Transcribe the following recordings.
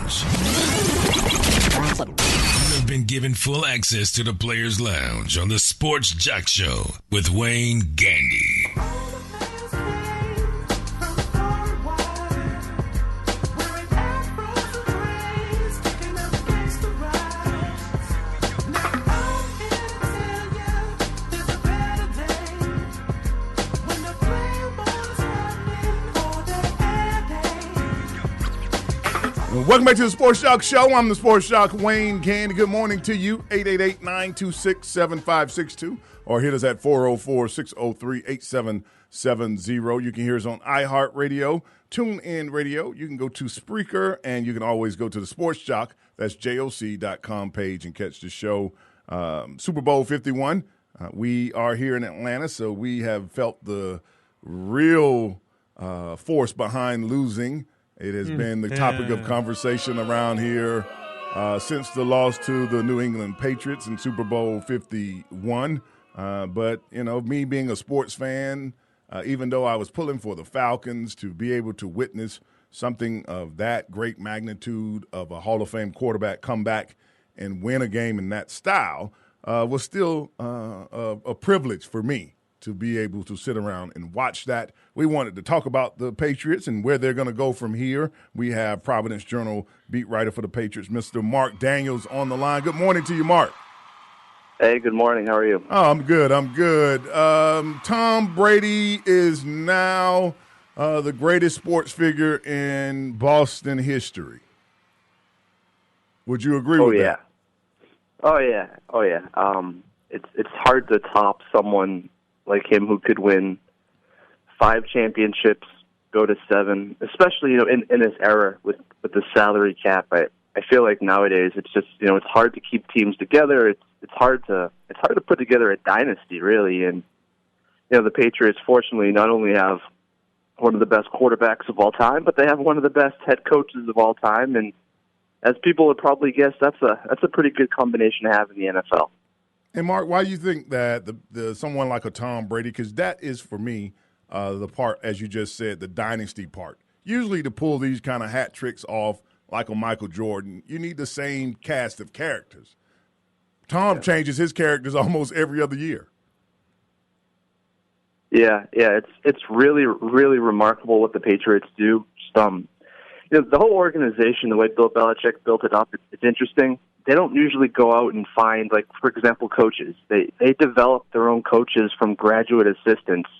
Lounge. You have been given full access to the Players Lounge on the Sports Jock Show with Wayne Gandy. Welcome back to the Sports Shock Show. I'm the Sports Shock, Wayne Gandy. Good morning to you. 888-926-7562 or hit us at 404-603-8770. You can hear us on iHeartRadio, TuneIn Radio. You can go to Spreaker, and you can always go to the Sports Jock, that's JOC.com page, and catch the show. Super Bowl 51. We are here in Atlanta, so we have felt the real force behind losing. It has been the topic of conversation around here since the loss to the New England Patriots in Super Bowl 51. But, you know, me being a sports fan, even though I was pulling for the Falcons, to be able to witness something of that great magnitude of a Hall of Fame quarterback come back and win a game in that style was still a privilege for me to be able to sit around and watch that. We wanted to talk about the Patriots and where they're going to go from here. We have Providence Journal beat writer for the Patriots, Mr. Mark Daniels, on the line. Good morning to you, Mark. Hey, good morning. How are you? Oh, I'm good. Tom Brady is now the greatest sports figure in Boston history. Would you agree with that? Oh, yeah. It's hard to top someone like him who could win 5 championships, go to 7, especially, you know, in this era with the salary cap. I feel like nowadays it's just, you know, it's hard to keep teams together. It's hard to put together a dynasty, really. And, you know, the Patriots fortunately not only have one of the best quarterbacks of all time, but they have one of the best head coaches of all time. And as people would probably guess, that's a pretty good combination to have in the NFL. And, Mark, why do you think that the someone like a Tom Brady, because that is, for me, the part, as you just said, the dynasty part. Usually to pull these kind of hat tricks off, like a Michael Jordan, you need the same cast of characters. Tom changes his characters almost every other year. Yeah, it's really, really remarkable what the Patriots do. You know, the whole organization, the way Bill Belichick built it up, it's interesting. They don't usually go out and find, like, for example, coaches. They develop their own coaches from graduate assistants.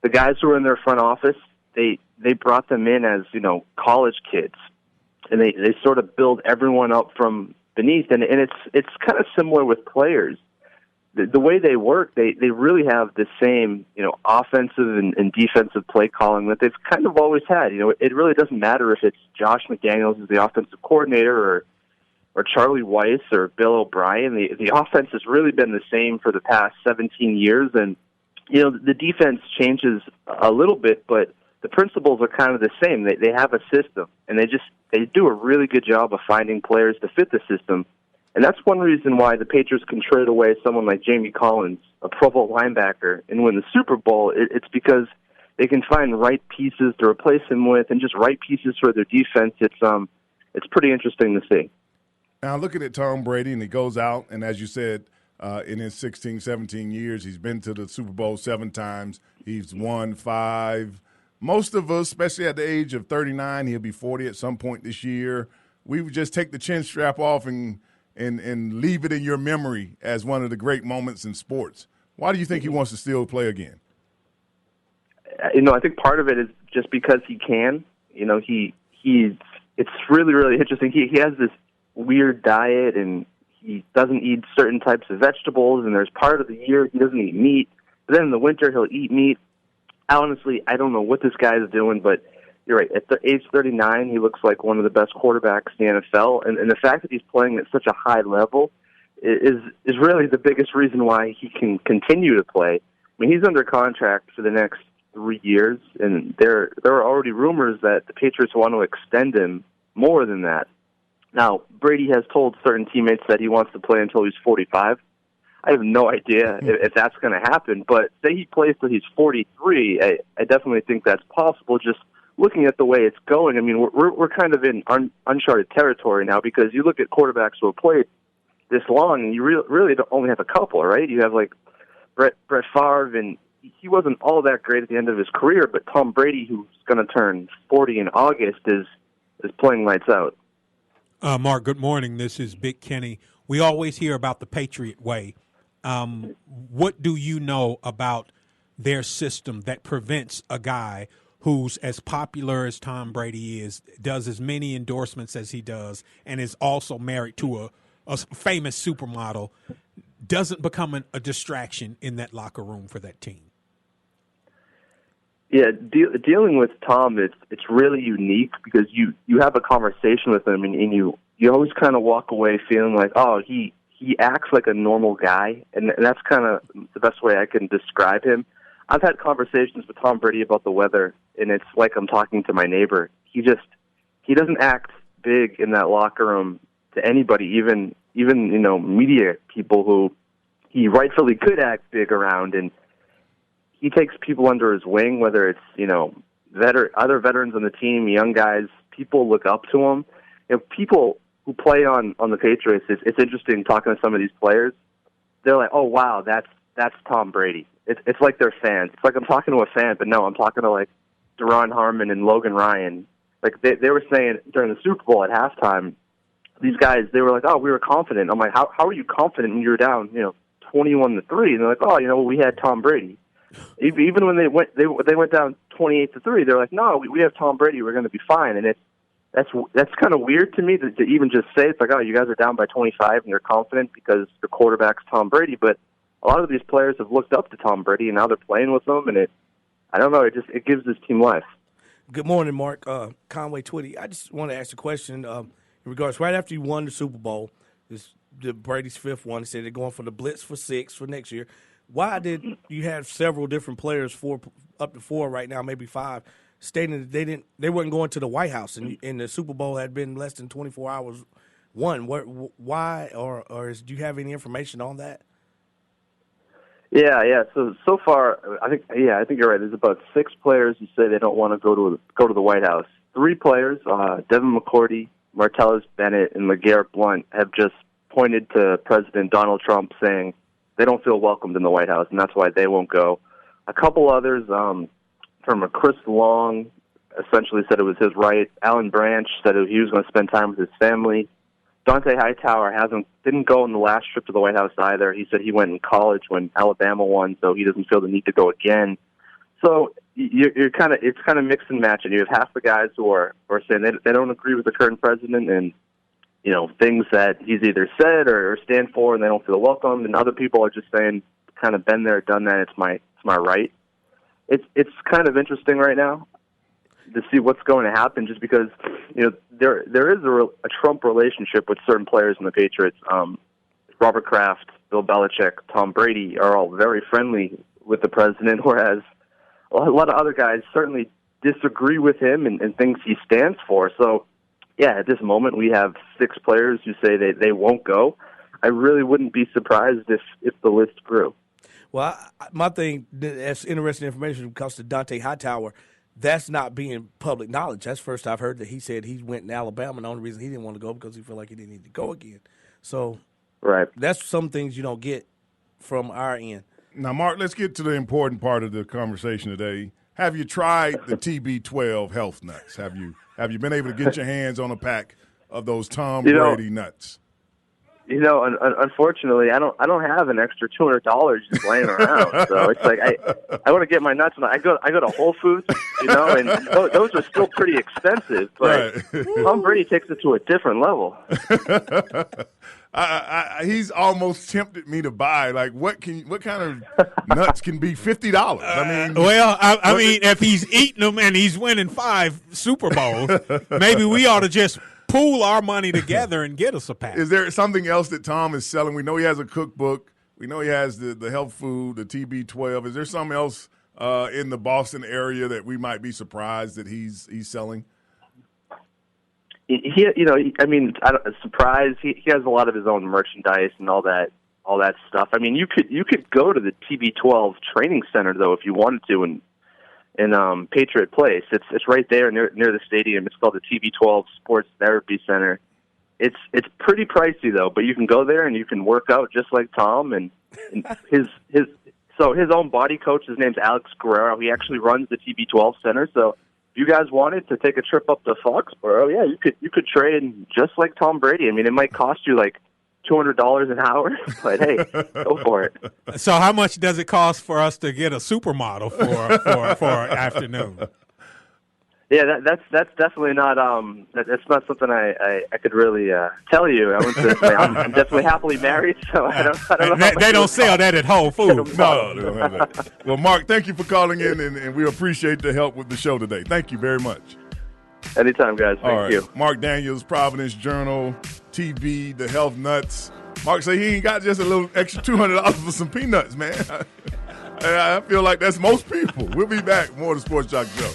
The guys who are in their front office, they brought them in as, you know, college kids, and they sort of build everyone up from beneath. And it's kind of similar with players. The way they work, they really have the same, you know, offensive and defensive play calling that they've kind of always had. You know, it really doesn't matter if it's Josh McDaniels as the offensive coordinator or Charlie Weiss or Bill O'Brien. The offense has really been the same for the past 17 years. And, you know, the defense changes a little bit, but the principles are kind of the same. They have a system, and they do a really good job of finding players to fit the system. And that's one reason why the Patriots can trade away someone like Jamie Collins, a Pro Bowl linebacker, and win the Super Bowl. It's because they can find right pieces to replace him with and just right pieces for their defense. It's pretty interesting to see. Now, looking at Tom Brady, and he goes out, and as you said, in his 16, 17 years, he's been to the Super Bowl 7 times. He's won 5. Most of us, especially at the age of 39, he'll be 40 at some point this year. We would just take the chin strap off and leave it in your memory as one of the great moments in sports. Why do you think he wants to still play again? You know, I think part of it is just because he can. You know, it's really, really interesting. He has this weird diet, and he doesn't eat certain types of vegetables, and there's part of the year he doesn't eat meat. But then in the winter, he'll eat meat. Honestly, I don't know what this guy is doing, but you're right. At age 39, he looks like one of the best quarterbacks in the NFL, and the fact that he's playing at such a high level is really the biggest reason why he can continue to play. I mean, he's under contract for the next 3 years, and there are already rumors that the Patriots want to extend him more than that. Now, Brady has told certain teammates that he wants to play until he's 45. I have no idea if that's going to happen, but say he plays till he's 43, I definitely think that's possible, just looking at the way it's going, I mean, we're kind of in uncharted territory now, because you look at quarterbacks who have played this long, and you really don't only have a couple, right? You have like Brett Favre, and he wasn't all that great at the end of his career, but Tom Brady, who's going to turn 40 in August, is playing lights out. Mark, good morning. This is Big Kenny. We always hear about the Patriot way. What do you know about their system that prevents a guy who's as popular as Tom Brady is, does as many endorsements as he does, and is also married to a famous supermodel, doesn't become a distraction in that locker room for that team? Yeah, dealing with Tom, it's really unique, because you have a conversation with him, and you always kind of walk away feeling like, oh, he acts like a normal guy, and that's kind of the best way I can describe him. I've had conversations with Tom Brady about the weather, and it's like I'm talking to my neighbor. He doesn't act big in that locker room to anybody, even media people who he rightfully could act big around, and he takes people under his wing, whether it's, other veterans on the team, young guys. People look up to him. People who play on the Patriots, it's interesting talking to some of these players. They're like, oh, wow, that's Tom Brady. It's like they're fans. It's like I'm talking to a fan, but no, I'm talking to, like, Deron Harmon and Logan Ryan. Like, they were saying during the Super Bowl at halftime, these guys, they were like, oh, we were confident. I'm like, how are you confident when you were down, 21-3? And they're like, oh, we had Tom Brady. Even when they went down 28-3, they're like, no, we have Tom Brady. We're going to be fine. And that's kind of weird to me to even just say. It's like, oh, you guys are down by 25 and you're confident because your quarterback's Tom Brady. But a lot of these players have looked up to Tom Brady, and now they're playing with him, and I don't know, it gives this team life. Good morning, Mark. Conway Twitty. I just want to ask a question in regards, right after you won the Super Bowl, the Brady's fifth one, they said they're going for the blitz for 6 for next year. Why did you have several different players, up to 4 right now, maybe 5, stating that they weren't going to the White House, and the Super Bowl had been less than 24 hours won? Why, or do you have any information on that? Yeah. So far, I think you're right. There's about 6 players who say they don't want to go to the White House. 3 players, Devin McCourty, Martellus Bennett, and LeGarrette Blount, have just pointed to President Donald Trump, saying they don't feel welcomed in the White House, and that's why they won't go. A couple others, from Chris Long, essentially said it was his right. Alan Branch said he was going to spend time with his family. Dante Hightower didn't go on the last trip to the White House either. He said he went in college when Alabama won, so he doesn't feel the need to go again. So it's kind of mix and match, and you have half the guys who are saying they don't agree with the current president, and things that he's either said or stand for, and they don't feel welcomed. And other people are just saying, kind of been there, done that. It's my right. It's kind of interesting right now to see what's going to happen, just because there is a Trump relationship with certain players in the Patriots. Robert Kraft, Bill Belichick, Tom Brady are all very friendly with the president, whereas a lot of other guys certainly disagree with him and things he stands for. So, yeah, at this moment we have 6 players who say they won't go. I really wouldn't be surprised if the list grew. Well, my thing, that's interesting information when it comes to Dante Hightower. That's not being public knowledge. That's first I've heard that he said he went in Alabama, and the only reason he didn't want to go because he felt like he didn't need to go again. So right, that's some things you don't get from our end. Now, Mark, let's get to the important part of the conversation today. Have you tried the TB12 health nuts? Have you been able to get your hands on a pack of those Tom Brady nuts? Unfortunately, I don't have an extra $200 just laying around. So it's like I want to get my nuts, and I go to Whole Foods, and those are still pretty expensive. But right. Tom Brady takes it to a different level. He's almost tempted me to buy. Like, what kind of nuts can be $50? I mean, if he's eating them and he's winning 5 Super Bowls, maybe we ought to just pool our money together and get us a pack. Is there something else that Tom is selling? We know he has a cookbook. We know he has the health food, the TB12. Is there something else in the Boston area that we might be surprised that he's selling? Surprised. He has a lot of his own merchandise and all that stuff. I mean, you could go to the TB12 training center though if you wanted to, and in Patriot Place. It's right there near the stadium. It's called the TB12 Sports Therapy Center. It's pretty pricey though, but you can go there and you can work out just like Tom and his own body coach. His name's Alex Guerrero. He actually runs the TB12 Center. So if you guys wanted to take a trip up to Foxborough, yeah, you could train just like Tom Brady. I mean, it might cost you like $200 an hour, but hey, go for it. So how much does it cost for us to get a supermodel for an afternoon? Yeah, that's definitely not that's not something I could really tell you. I'm definitely happily married, so I don't know. They don't sell that at Whole Foods. No, they don't have that. Well, Mark, thank you for calling in, and we appreciate the help with the show today. Thank you very much. Anytime, guys. Thank you. Mark Daniels, Providence Journal, TV, the Health Nuts. Mark said he ain't got just a little extra $200 for some peanuts, man. I feel like that's most people. We'll be back. More of the Sports Jock Show.